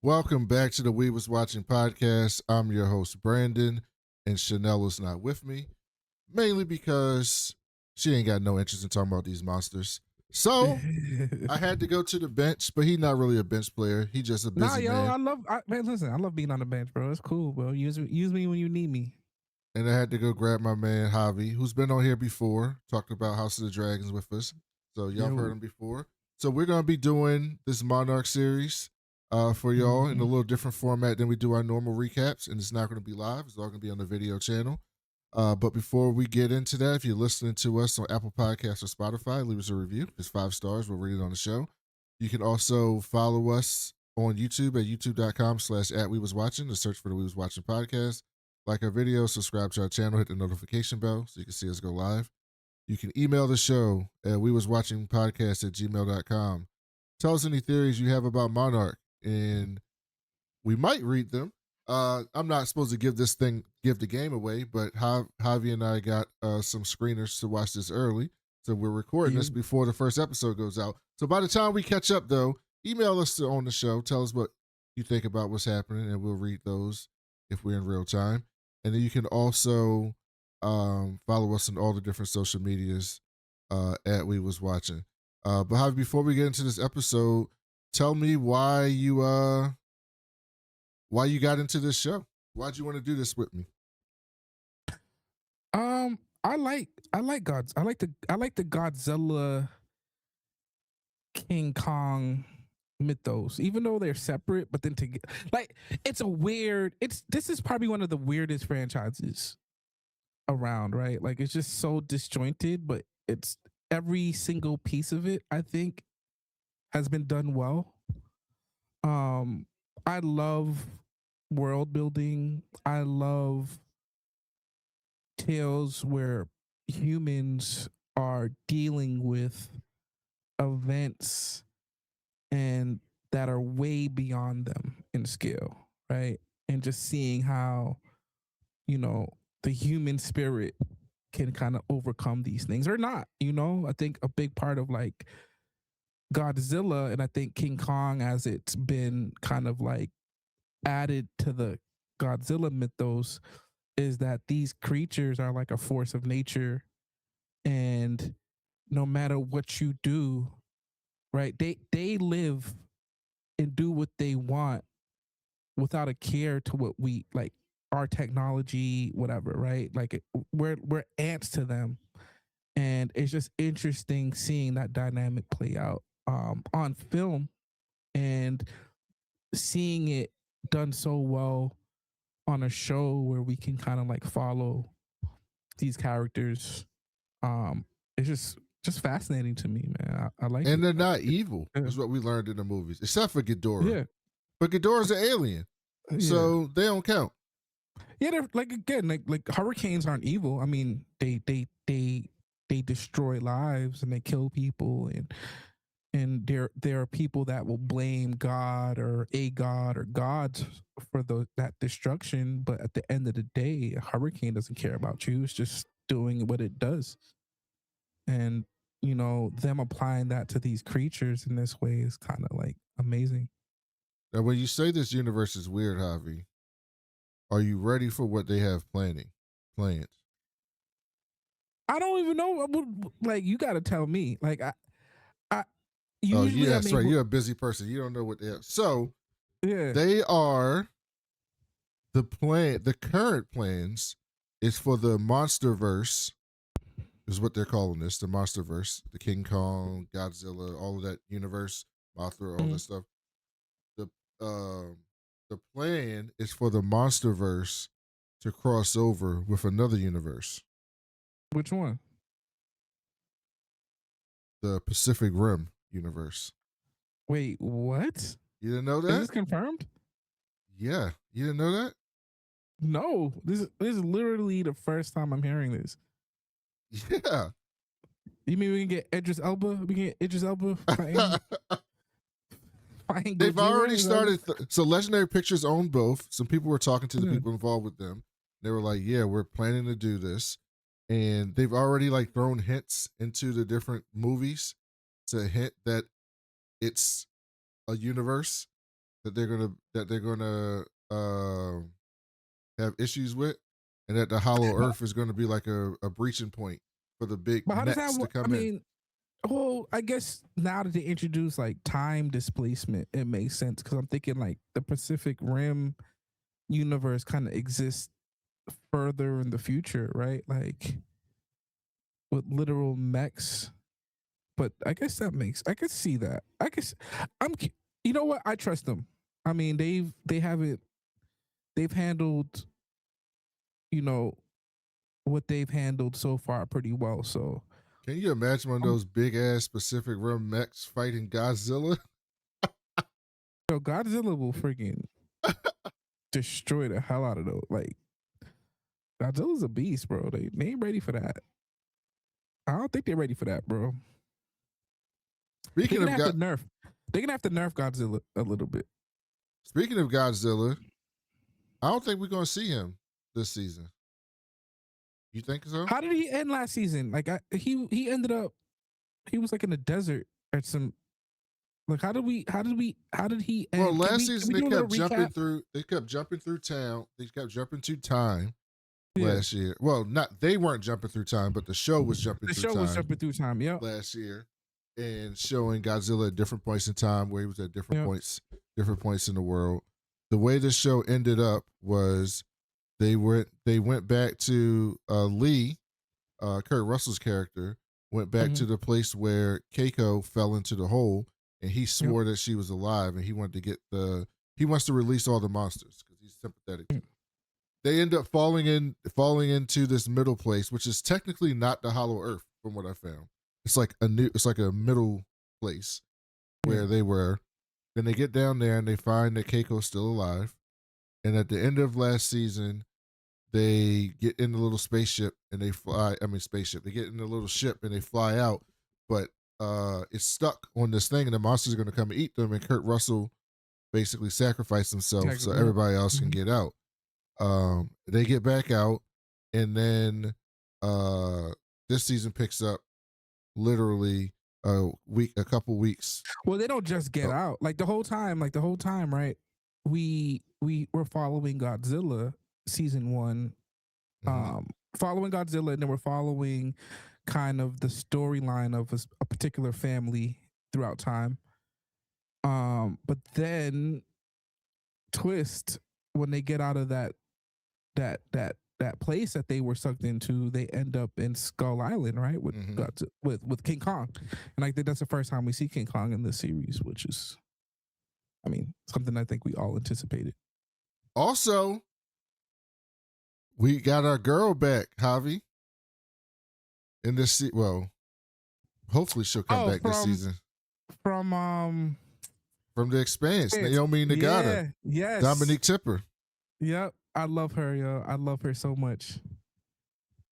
Welcome back to the We Was Watching podcast. I'm your host, Brandon, and Chanel is not with me, mainly because she ain't got no interest in talking about these monsters. So I had to go to the bench, but he's not really a bench player. He just a Nah, busy yo, man. man, listen, I love being on the bench, bro. It's cool, bro. Use me when you need me. And I had to go grab my man, Javi, who's been on here before, talked about House of the Dragons with us. So y'all have heard Yo. him before. So we're going to be doing this Monarch series for y'all in a little different format than we do our normal recaps. And it's not going to be live. It's all going to be on the video channel. But before we get into that, if you're listening to us on Apple Podcasts or Spotify, leave us a review. It's 5 stars. We'll read it on the show. You can also follow us on YouTube at youtube.com/@WeWasWatching to search for the We Was Watching podcast. Like our video, subscribe to our channel, hit the notification bell so you can see us go live. You can email the show at wewaswatchingpodcast@gmail.com. Tell us any theories you have about Monarch, and we might read them. I'm not supposed to give the game away, but Javi and I got some screeners to watch this early. So we're recording this before the first episode goes out. So by the time we catch up, though, email us on the show. Tell us what you think about what's happening, and we'll read those if we're in real time. And then you can also follow us on all the different social medias at We Was Watching. But Javi, before we get into this episode, tell me why you got into this show. Why'd you want to do this with me? I like the Godzilla King Kong mythos, even though they're separate, but then together, like this is probably one of the weirdest franchises around, right? Like it's just so disjointed, but it's every single piece of it, I think, has been done well. I love world building. I love tales where humans are dealing with events and that are way beyond them in scale, right? And just seeing how, the human spirit can kind of overcome these things or not, I think a big part of like Godzilla and I think King Kong, as it's been kind of like added to the Godzilla mythos, is that these creatures are like a force of nature, and no matter what you do, right, they live and do what they want without a care to what we like, our technology, whatever, right? Like we're ants to them, and it's just interesting seeing that dynamic play out on film and seeing it done so well on a show where we can kind of like follow these characters. It's just fascinating to me, man. I like it. And they're not evil, is what we learned in the movies, except for Ghidorah. Yeah. But Ghidorah's an alien, so they don't count. Yeah, they're like, again, like hurricanes aren't evil. I mean, they destroy lives and they kill people, and there are people that will blame God or a god or gods for that destruction, but at the end of the day, a hurricane doesn't care about you. It's just doing what it does. And them applying that to these creatures in this way is kind of like amazing. Now, when you say this universe is weird, Javi, are you ready for what they have plans? I don't even know. Like, you got to tell me. Like, usually that's right. You're a busy person. You don't know what they have. So, yeah, they are the plan. The current plans is for the Monsterverse, is what they're calling this. The Monsterverse, the King Kong, Godzilla, all of that universe, Mothra, all that stuff. The plan is for the Monsterverse to cross over with another universe. Which one? The Pacific Rim universe. Wait, what? You didn't know that? Is this confirmed? Yeah, you didn't know that? No, this is literally the first time I'm hearing this. Yeah. You mean we can get Idris Elba? We can get Idris Elba They've already started. So Legendary Pictures own both. Some people were talking to the people involved with them. They were like, yeah, we're planning to do this. And they've already like thrown hints into the different movies to hint that it's a universe that they're gonna have issues with, and that the Hollow But, Earth is going to be like a breaching point for the big but how does that mechs to work? I come in. mean, well, I guess now that they introduce like time displacement, it makes sense because I'm thinking like the Pacific Rim universe kind of exists further in the future, right? Like with literal mechs. But I guess I could see that. I'm, you know what? I trust them. I mean, they've handled, you know, what they've handled so far pretty well. So, Can you imagine one of those big ass Pacific Rim mechs fighting Godzilla? so Godzilla will freaking destroy the hell out of those. Like Godzilla's a beast, bro. They ain't ready for that. I don't think they're ready for that, bro. They're Speaking gonna of have to God, nerf. They're gonna have to nerf Godzilla a little bit. speaking of Godzilla, I don't think we're gonna see him this season. You think so? How did he end last season? Like he ended up he was like in the desert or some. Like how did he Well, end? last Can season we do a little recap? they kept jumping through town. They kept jumping through time Yeah, last year. Well, not they weren't jumping through time, but the show was jumping the through show was time jumping through time. Yep, last year and showing Godzilla at different points in time where he was at yep. different points in the world. The way the show ended up was they went back to Lee, Kurt Russell's character, went back to the place where Keiko fell into the hole, and he swore that she was alive, and he wants to release all the monsters because he's sympathetic to them. They end up falling into this middle place, which is technically not the Hollow Earth, from what I found. It's like a middle place where they were. Then they get down there and they find that Keiko's still alive. And at the end of last season, they get in the little spaceship and they fly. I mean, spaceship. They get in the little ship and they fly out, but it's stuck on this thing, and the monsters are going to come and eat them. And Kurt Russell basically sacrificed himself so everybody else can get out. They get back out, and then this season picks up literally a couple weeks. Well, they don't just get out. Like the whole time, right? We were following Godzilla season 1, following Godzilla, and then we're following kind of the storyline of a particular family throughout time. But then twist when they get out of that place that they were sucked into, they end up in Skull Island, right? With with King Kong, and I think that's the first time we see King Kong in this series, which is, I mean, something I think we all anticipated. Also, we got our girl back, Javi. In this well, hopefully she'll come back this season. From The Expanse, Naomi Nagata. Yes. Dominique Tipper. Yep. I love her, yo. I love her so much.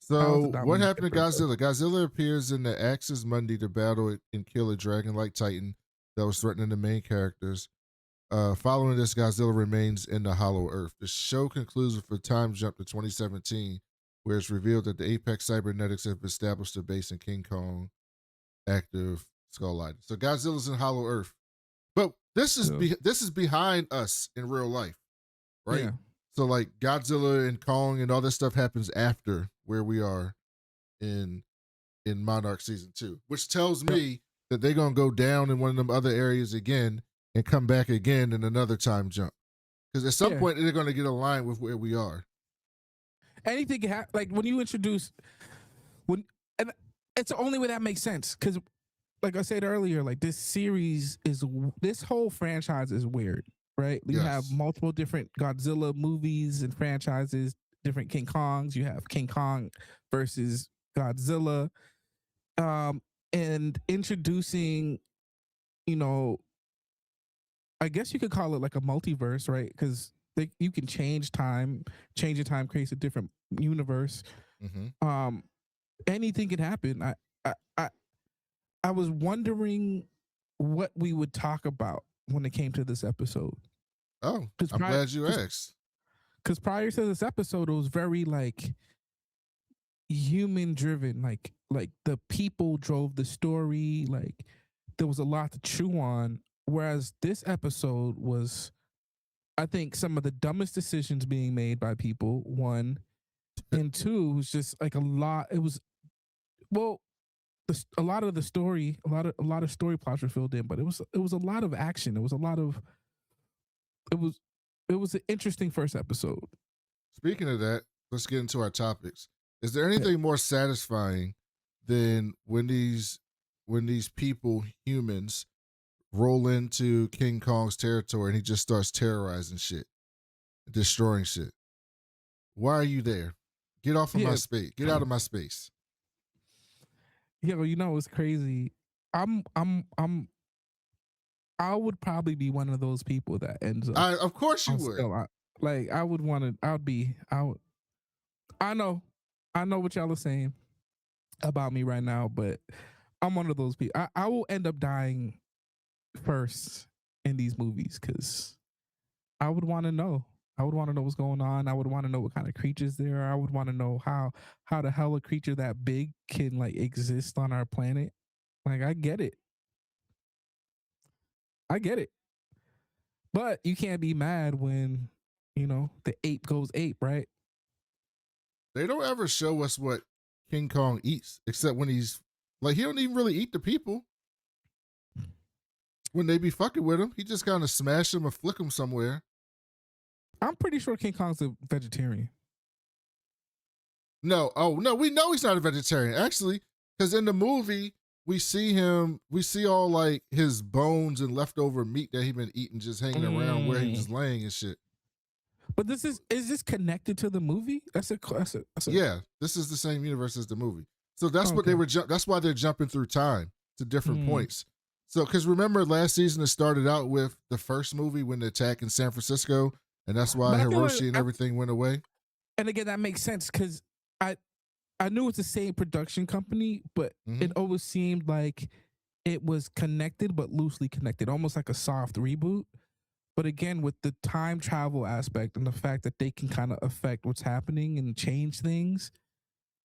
So what happened to Godzilla? Godzilla appears in the Axis Mundi to battle and kill a dragon-like Titan that was threatening the main characters. Following this, Godzilla remains in the Hollow Earth. The show concludes with a time jump to 2017, where it's revealed that the Apex Cybernetics have established a base in King Kong active Skull Island. So Godzilla's in Hollow Earth. But this is behind us in real life, right? Yeah. So like Godzilla and Kong and all this stuff happens after where we are in Monarch season 2, which tells me that they're gonna go down in one of them other areas again and come back again in another time jump. Because at some point they're gonna get aligned with where we are. Anything can happen. Like when you introduce, and it's the only way that makes sense. Because, like I said earlier, like this whole franchise is weird, right? You have multiple different Godzilla movies and franchises, different King Kongs. You have King Kong versus Godzilla, and introducing, I guess you could call it like a multiverse, right? Because you can change time creates a different universe. Anything can happen. I was wondering what we would talk about when it came to this episode. Oh, I'm glad you asked. Because prior to this episode, it was very like human driven, like the people drove the story, like there was a lot to chew on. Whereas this episode was I think some of the dumbest decisions being made by people, one, and two was just like a lot. It was, well, a lot of the story, a lot of story plots were filled in, but it was a lot of action. It was a lot of it was it was an interesting first episode. Speaking of that, let's get into our topics. Is there Yeah. anything more satisfying than when these people, humans, roll into King Kong's territory and he just starts terrorizing shit, destroying shit? Why are you there? Get off of my Yeah, space. Get out of my space. yeah. Well, it's crazy. I would probably be one of those people that ends up Of course you on would. scale. Like I would want to. I would be. I would. I know. I know what y'all are saying about me right now, but I'm one of those people. I will end up dying first in these movies because I would want to know. I would want to know what's going on. I would want to know what kind of creatures there are. I would want to know how the hell a creature that big can like exist on our planet. Like I get it. I get it. But you can't be mad when, the ape goes ape, right? They don't ever show us what King Kong eats, except when he's like, he don't even really eat the people. When they be fucking with him, he just kind of smash them or flick them somewhere. I'm pretty sure King Kong's a vegetarian. No, oh no, we know he's not a vegetarian actually, because in the movie we see all like his bones and leftover meat that he been eating just hanging around where he was laying and shit. But is this connected to the movie? That's a Yeah, this is the same universe as the movie. So that's what they were. That's why they're jumping through time to different points. So, because remember last season it started out with the first movie when the attack in San Francisco, and that's why Hiroshi and everything went away. And again, that makes sense because I knew it's the same production company, but it always seemed like it was connected, but loosely connected, almost like a soft reboot. But again, with the time travel aspect and the fact that they can kind of affect what's happening and change things.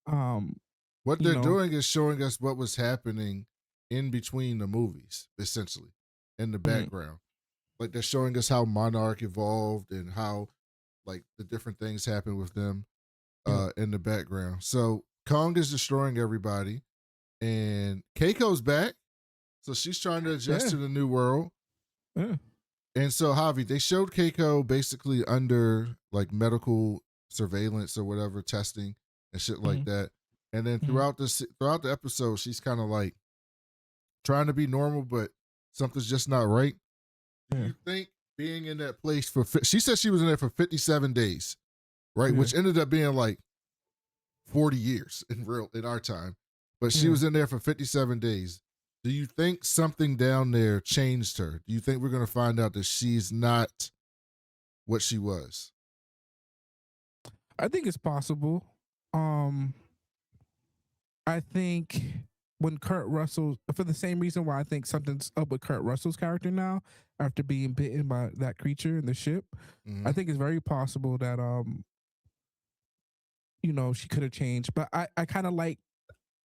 What they're doing is showing us what was happening in between the movies, essentially, in the background. Like they're showing us how Monarch evolved and how like the different things happen with them in the background. So Kong is destroying everybody, and Keiko's back. So she's trying to adjust to the new world. Yeah. And so Javi, they showed Keiko basically under like medical surveillance or whatever, testing and shit like that. And then throughout the episode, she's kind of like trying to be normal, but something's just not right. Do you think being in that place she said she was in there for 57 days, right? Which ended up being like 40 years in our time. But she was in there for 57 days. Do you think something down there changed her? Do you think we're going to find out that she's not what she was? I think it's possible. I think when Kurt Russell, for the same reason why I think something's up with Kurt Russell's character now after being bitten by that creature in the ship, I think it's very possible that she could have changed. But I kind of like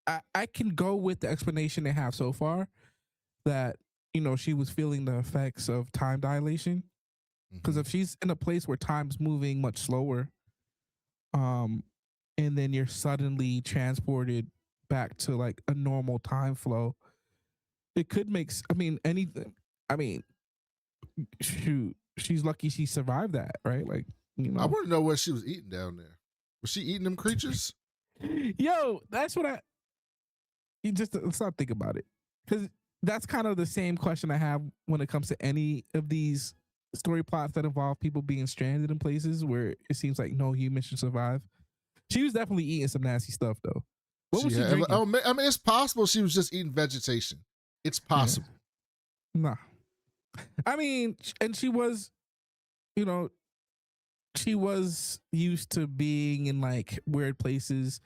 I can go with the explanation they have so far that she was feeling the effects of time dilation. Because if she's in a place where time's moving much slower, and then you're suddenly transported back to like a normal time flow, it could make. I mean, anything. I mean, shoot, she's lucky she survived that, right? Like, I want to know what she was eating down there. Was she eating them creatures? Yo, that's what you just let's not think about it, because that's kind of the same question I have when it comes to any of these story plots that involve people being stranded in places where it seems like no human should survive. She was definitely eating some nasty stuff though. What was she drinking? Oh, I mean, it's possible she was just eating vegetation. It's possible. Nah. I mean, and she was, she was used to being in like weird places.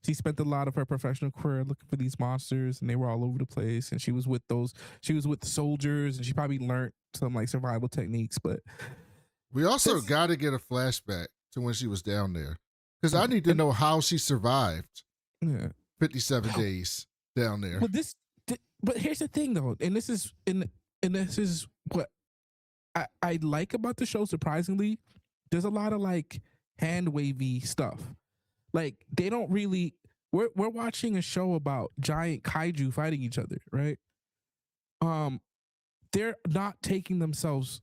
She spent a lot of her professional career looking for these monsters, and they were all over the place. And she was with soldiers, and she probably learned some like survival techniques. But we also got to get a flashback to when she was down there, because I need to know how she survived 57 days down there. But here's the thing though, and this is what I like about the show, surprisingly, there's a lot of like hand wavy stuff. Like they don't really. We're watching a show about giant kaiju fighting each other, right? They're not taking themselves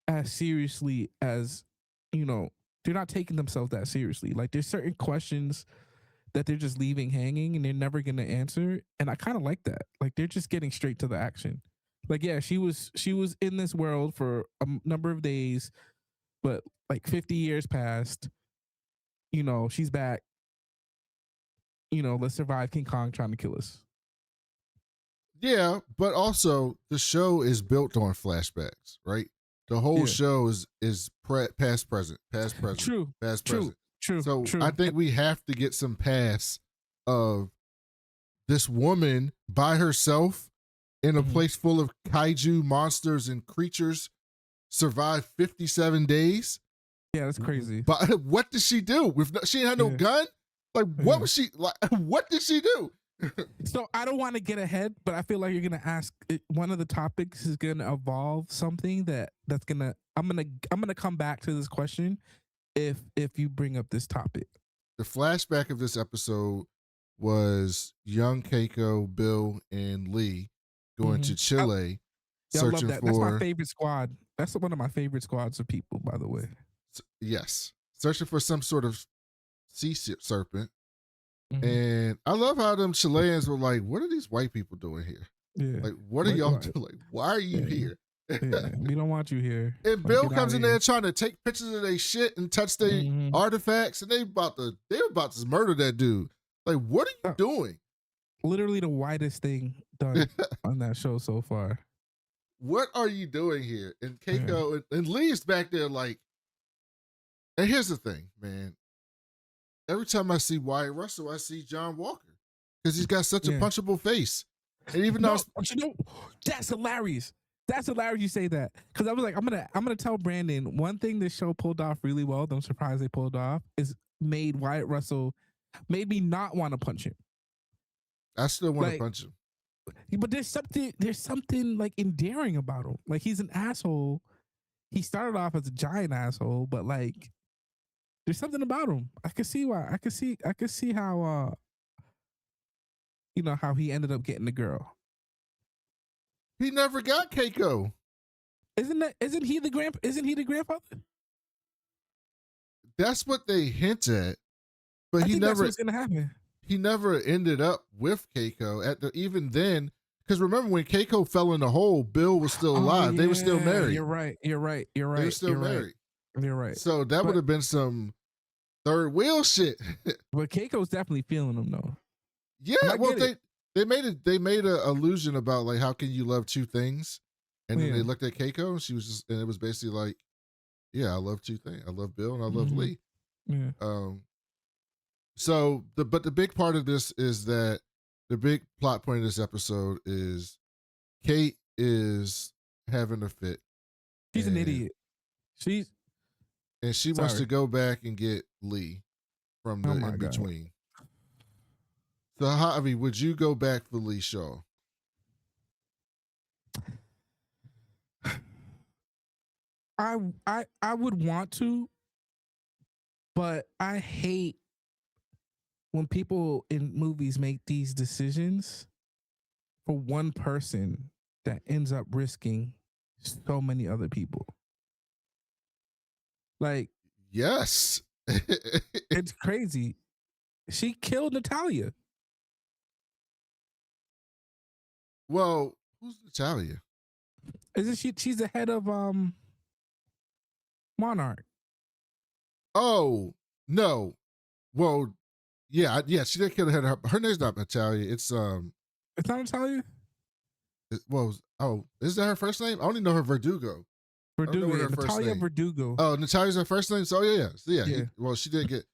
as seriously as, they're not taking themselves that seriously. Like there's certain questions that they're just leaving hanging and they're never gonna answer, and I kind of like that. Like they're just getting straight to the action. Like yeah, she was in this world for a number of days, but like 50 years passed. She's back. Let's survive King Kong trying to kill us. Yeah, but also the show is built on flashbacks, right? The whole show is past, present, past, present, True, past, true, present. true. So true. I think we have to get some pass of this woman by herself in a place full of kaiju monsters and creatures survive 57 days. Yeah, that's crazy. But what did she do? She had no gun? Like, what was she like? What did she do? So I don't want to get ahead, but I feel like you're gonna ask. One of the topics is gonna evolve something that's gonna. I'm gonna come back to this question if you bring up this topic. The flashback of this episode was young Keiko, Bill, and Lee going to Chile, searching I love that. for. That's my favorite squad. That's one of my favorite squads of people, by the way. Yes, searching for some sort of sea serpent. Mm-hmm. And I love how them Chileans were like, what are these white people doing here? Yeah. Like, what are y'all doing? Like, why are you here? We don't want you here. And Bill comes in there trying to take pictures of their shit and touch their artifacts, and they were about to murder that dude. Like, what are you doing? Literally the whitest thing done on that show so far. What are you doing here? And Keiko and Lee's back there like, and here's the thing, man. Every time I see Wyatt Russell, I see John Walker because he's got such a punchable face. And even though that's hilarious. That's hilarious you say that, because I was like, I'm gonna tell Brandon one thing this show pulled off really well. I'm surprised they pulled off is made me not want to punch him. I still want to punch him, but there's something like endearing about him. Like he's an asshole. He started off as a giant asshole, but like. There's something about him. I can see why. I can see how how he ended up getting the girl. He never got Keiko. Isn't he the grandfather? That's what they hint at. But I think that's what's gonna happen. He never ended up with Keiko even then. Because remember when Keiko fell in the hole, Bill was still alive. They were still married. You're right. They were still married. You're right. So that would have been some third wheel shit. But Keiko's definitely feeling him though. Yeah, well they made a illusion about like how can you love two things, and then they looked at Keiko and she was just, and it was basically like, yeah, I love two things. I love Bill and I love Lee. Yeah. So the big part of this is that the big plot point of this episode is Kate is having a fit. She's an idiot. She wants to go back and get Lee from the in between. So, Javi, would you go back for Lee Shaw? I would want to, but I hate when people in movies make these decisions for one person that ends up risking so many other people. Like, yes, it's crazy. She killed Natalia. Well, who's Natalia? Isn't she? She's the head of Monarch. Oh no, well, yeah. She did kill the head of her name's not Natalia. It's not Natalia. Is that her first name? I only know her Verdugo. Natalia Verdugo. Oh, Natalia's her first name. So yeah. Well, she did get.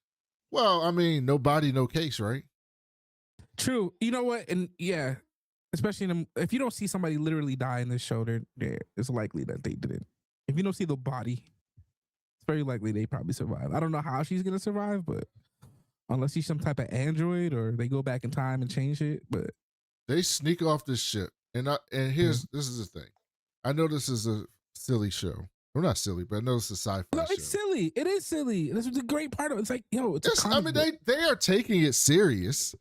Well, I mean, no body, no case, right? True. You know what? And yeah, especially if you don't see somebody literally die in this show, it's likely that they didn't. If you don't see the body, it's very likely they probably survive. I don't know how she's gonna survive, but unless she's some type of android or they go back in time and change it, but they sneak off this ship. And this is the thing. I know this is a silly show. Well, not silly, but I know it's a sci-fi No, show. it's silly. It is silly. That's the great part of it. It's like, yo, it's a comic book. they are taking it serious.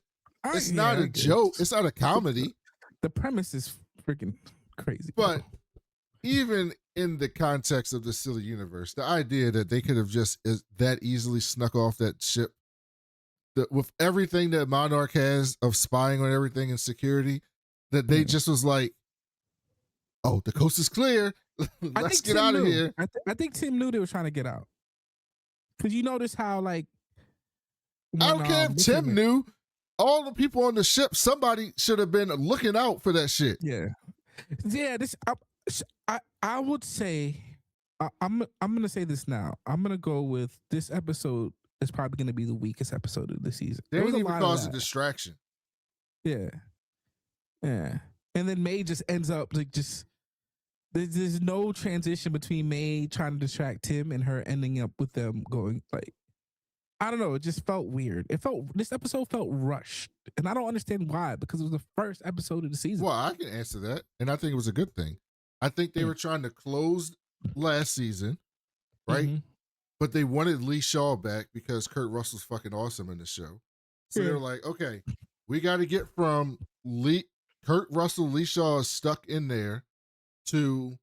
It's not a joke. It's not a comedy. The premise is freaking crazy. But even in the context of the silly universe, the idea that they could have just that easily snuck off that ship with everything that Monarch has of spying on everything and security, that they just was like, oh, the coast is clear. Let's get out of here. I think Tim knew they were trying to get out. Because you notice how, like, I don't care if Tim knew. All the people on the ship, somebody should have been looking out for that shit. Yeah. This I would say, I'm gonna say this now. I'm gonna go with this episode is probably gonna be the weakest episode of the season. They didn't even cause a distraction. Yeah. And then May just ends up like there's no transition between May trying to distract Tim and her ending up with them going like, I don't know. It just felt weird. This episode felt rushed, and I don't understand why, because it was the first episode of the season. Well, I can answer that, and I think it was a good thing. I think they were trying to close last season, right? Mm-hmm. But they wanted Lee Shaw back because Kurt Russell's fucking awesome in the show. So they were like, okay, we got to get from Kurt Russell, Lee Shaw is stuck in there to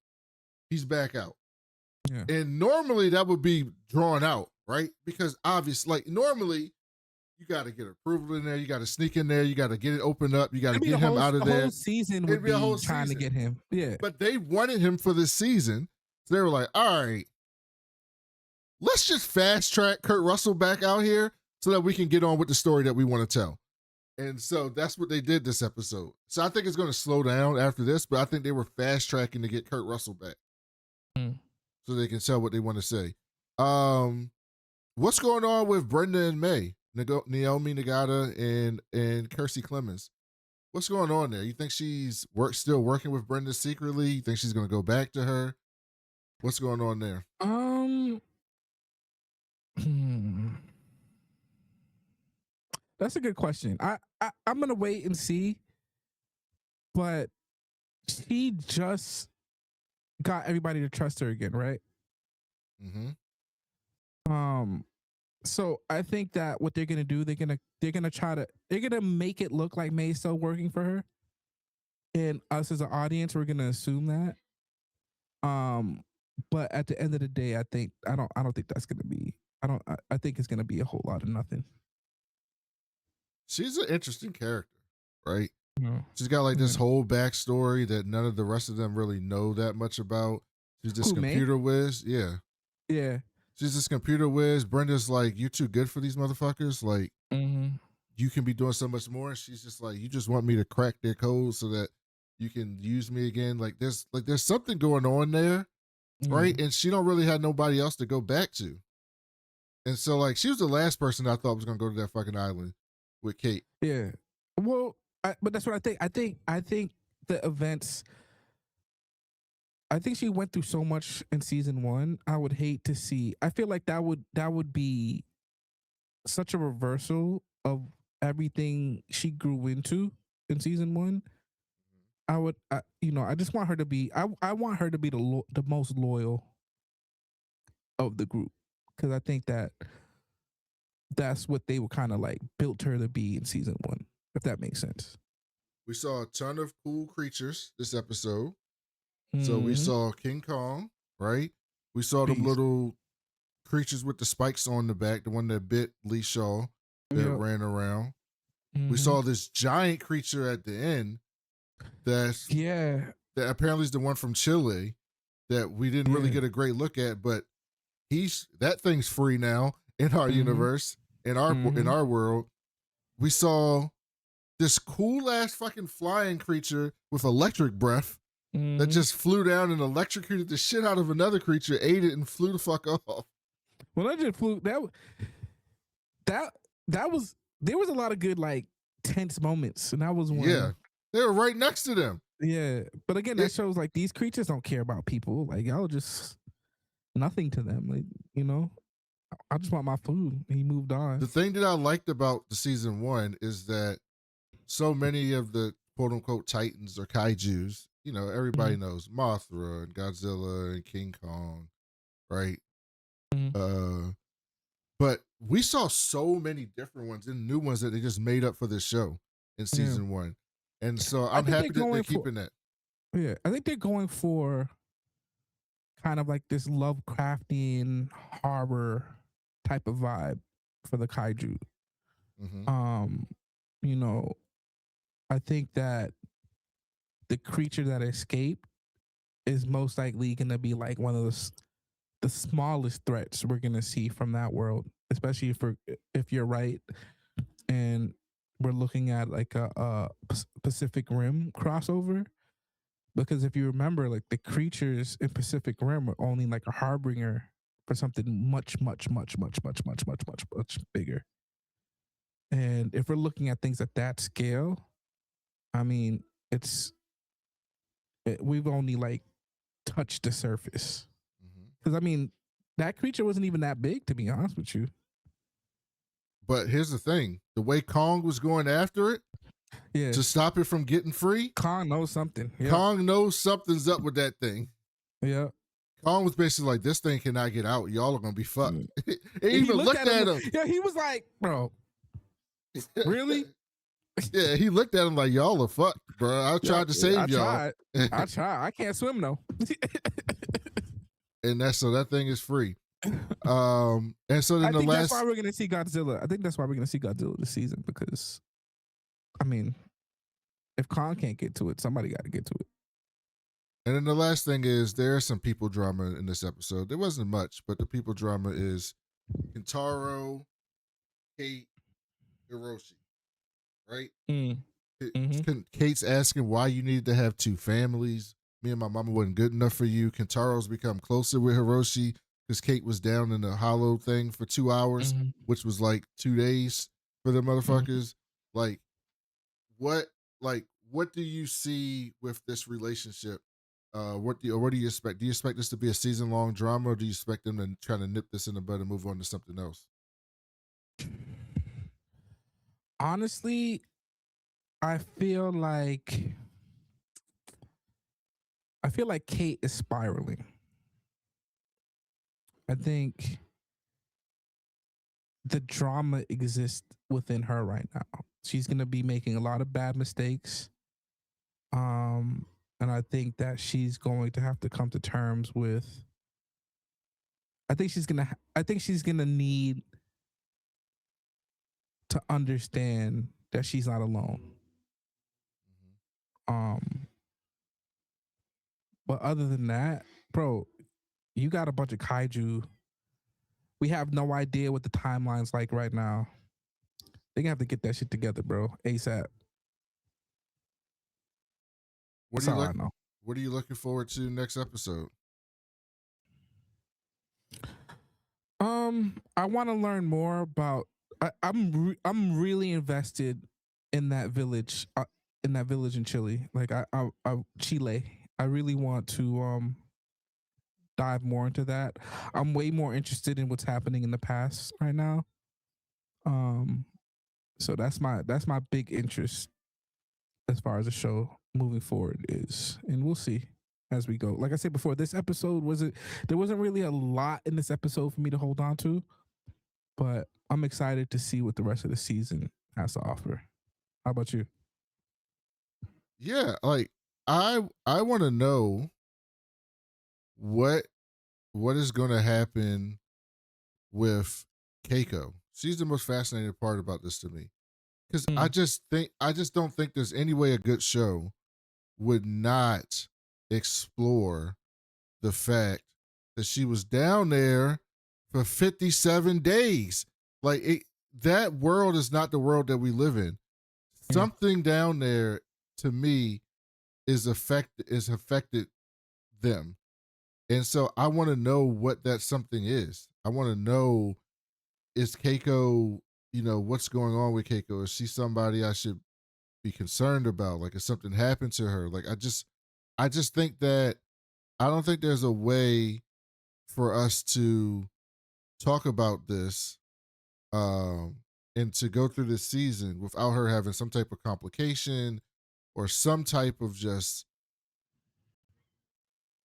he's back out. Yeah. And normally that would be drawn out, right? Because obviously, like normally you got to get approval in there, you got to sneak in there, you got to get it opened up, you got to get him out of there. The whole season would be trying to get him. Yeah. But they wanted him for this season. So they were like, all right, let's just fast track Kurt Russell back out here so that we can get on with the story that we want to tell. And so that's what they did this episode. So I think it's going to slow down after this, but I think they were fast tracking to get Kurt Russell back so they can tell what they want to say. What's going on with Brenda and May, Naomi Nagata and Kiersey Clemens? What's going on there? You think she's still working with Brenda secretly? You think she's going to go back to her? What's going on there? That's a good question. I'm gonna wait and see, but she just got everybody to trust her again, right? Mm-hmm. So I think that what they're gonna do, they're gonna make it look like May's still working for her, and us as an audience, we're gonna assume that. But at the end of the day, I don't think that's gonna be. I think it's gonna be a whole lot of nothing. She's an interesting character, right? Yeah. She's got like this whole backstory that none of the rest of them really know that much about. She's this computer whiz. Yeah. Yeah. She's this computer whiz. Brenda's like, you too good for these motherfuckers. Like, you can be doing so much more. And she's just like, you just want me to crack their code so that you can use me again. Like there's something going on there, right? And she don't really have nobody else to go back to. And so like, she was the last person I thought was going to go to that fucking island with Kate. Yeah. Well, but that's what I think. I think the events. I think she went through so much in season 1. I would hate to see. I feel like that would be such a reversal of everything she grew into in season 1. I just want her to be. I want her to be the most loyal of the group, because I think that's what they were kind of like built her to be in season 1, if that makes sense. We saw a ton of cool creatures this episode. So we saw King Kong, right? We saw the little creatures with the spikes on the back, the one that bit Lee Shaw that ran around. We saw this giant creature at the end that apparently is the one from Chile that we didn't really get a great look at, but that thing's free now in our universe, in our world. We saw this cool ass fucking flying creature with electric breath that just flew down and electrocuted the shit out of another creature, ate it, and flew the fuck off. Well, that just flew. That was. There was a lot of good like tense moments, and that was one. Yeah, they were right next to them. Yeah, but again, that shows like these creatures don't care about people. Like y'all just nothing to them. Like I just want my food. He moved on. The thing that I liked about the season 1 is that so many of the quote unquote Titans or Kaijus, everybody knows Mothra and Godzilla and King Kong, right? Mhm. But we saw so many different ones and new ones that they just made up for this show in Yeah. season 1. And so I I'm think happy that they're keeping that. Yeah, I think they're going for kind of like this Lovecraftian horror type of vibe for the kaiju. Mm-hmm. You know, I think that the creature that escaped is most likely going to be like one of the smallest threats we're going to see from that world, especially if you're right and we're looking at like a Pacific Rim crossover. Because if you remember, like the creatures in Pacific Rim were only like a harbinger for something much, much, much, much, much, much, much, much, much bigger. And if we're looking at things at that scale, I mean, we've only like touched the surface. Because I mean, that creature wasn't even that big, to be honest with you. But here's the thing: the way Kong was going after it, Yeah, to stop it from getting free, Kong knows something. Yeah, Kong knows something's up with that thing. yeah. Kong was basically like, "This thing cannot get out. Y'all are gonna be fucked." He And even looked at him. Yeah, he was like, "Bro, really?" Yeah, he looked at him like, "Y'all are fucked, bro. I tried to save y'all." I tried. I can't swim though. And so that thing is free. And so then that's why we're gonna see Godzilla. I think that's why we're gonna see Godzilla this season, because I mean, if Kong can't get to it, somebody got to get to it. And then the last thing is there's some people drama in this episode. There wasn't much, but the people drama is Kentaro, Kate, Hiroshi, right? Kate's asking why you needed to have two families. Me and my mama wasn't good enough for you. Kentaro's become closer with Hiroshi because Kate was down in the hollow thing for 2 hours, which was like 2 days for the motherfuckers. Like, what do you see with this relationship? What do you expect? Do you expect this to be a season-long drama, or do you expect them to try to nip this in the bud and move on to something else? Honestly, I feel like Kate is spiraling. I think the drama exists within her right now. She's gonna be making a lot of bad mistakes. And I think that she's going to have to come to terms with. I think she's gonna need to understand that she's not alone. But other than that, bro, you got a bunch of kaiju. We have no idea what the timeline's like right now. They're gonna have to get that shit together, bro, ASAP. What are you looking forward to next episode? I want to learn more about. I'm really invested in that village. In Chile, like Chile. I really want to dive more into that. I'm way more interested in what's happening in the past right now. So that's my big interest as far as the show moving forward is, and we'll see as we go. Like I said before, this episode there wasn't really a lot in this episode for me to hold on to, but I'm excited to see what the rest of the season has to offer. How about you? Yeah, like I want to know what is going to happen with Keiko. She's the most fascinating part about this to me, because I just don't think there's any way a good show would not explore the fact that she was down there for 57 days. Like, that world is not the world that we live in. Something down there, to me, is affected them. And so I want to know what that something is. I want to know, is Keiko, what's going on with Keiko? Is she somebody I should be concerned about? Like, if something happened to her? Like, I just think that I don't think there's a way for us to talk about this and to go through this season without her having some type of complication or some type of just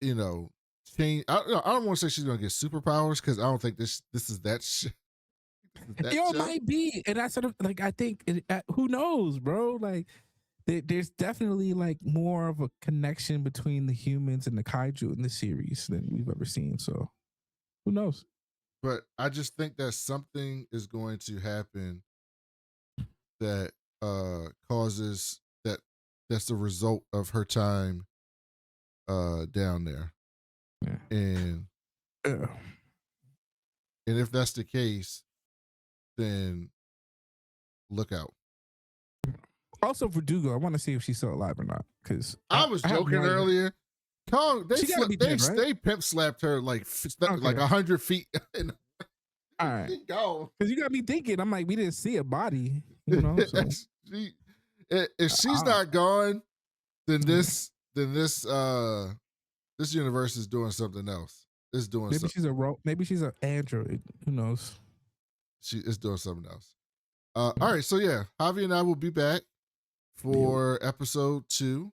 you know, change. I don't want to say she's gonna get superpowers because I don't think this is that that Yo, it show. might be, and I sort of like. I think who knows, bro? Like, there's definitely like more of a connection between the humans and the kaiju in the series than we've ever seen. So, who knows? But I just think that something is going to happen that causes that that's the result of her time down there. Yeah. And Yeah. and if that's the case, then look out. Also, Verdugo, I want to see if she's still alive or not. Because I was have joking no idea. earlier. Kong, She gotta be dead, right? they pimp slapped her like Okay. 100 feet. And All right. she gone. Because you got me thinking. I'm like, we didn't see a body, you know. So If she's not gone, then this this universe is doing something else. It's doing maybe something. she's a maybe she's an android. Who knows? She is doing something else. All right, so yeah, Javi and I will be back for episode 2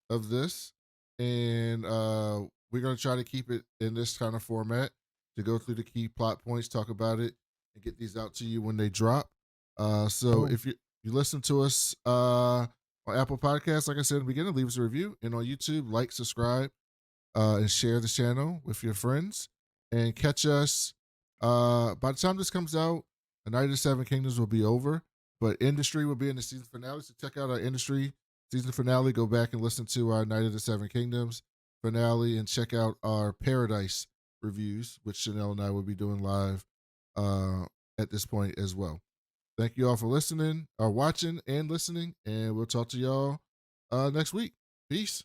of this, and we're gonna try to keep it in this kind of format to go through the key plot points, talk about it, and get these out to you when they drop. So if you listen to us on Apple Podcasts, like I said in the beginning, leave us a review, and on YouTube, like, subscribe, and share the channel with your friends, and catch us. By the time this comes out, the Night of the Seven Kingdoms will be over, but Industry will be in the season finale. So check out our Industry season finale. Go back and listen to our Night of the Seven Kingdoms finale, and check out our Paradise reviews, which Chanel and I will be doing live at this point as well. Thank you all for listening, or watching and listening, and we'll talk to y'all next week. Peace.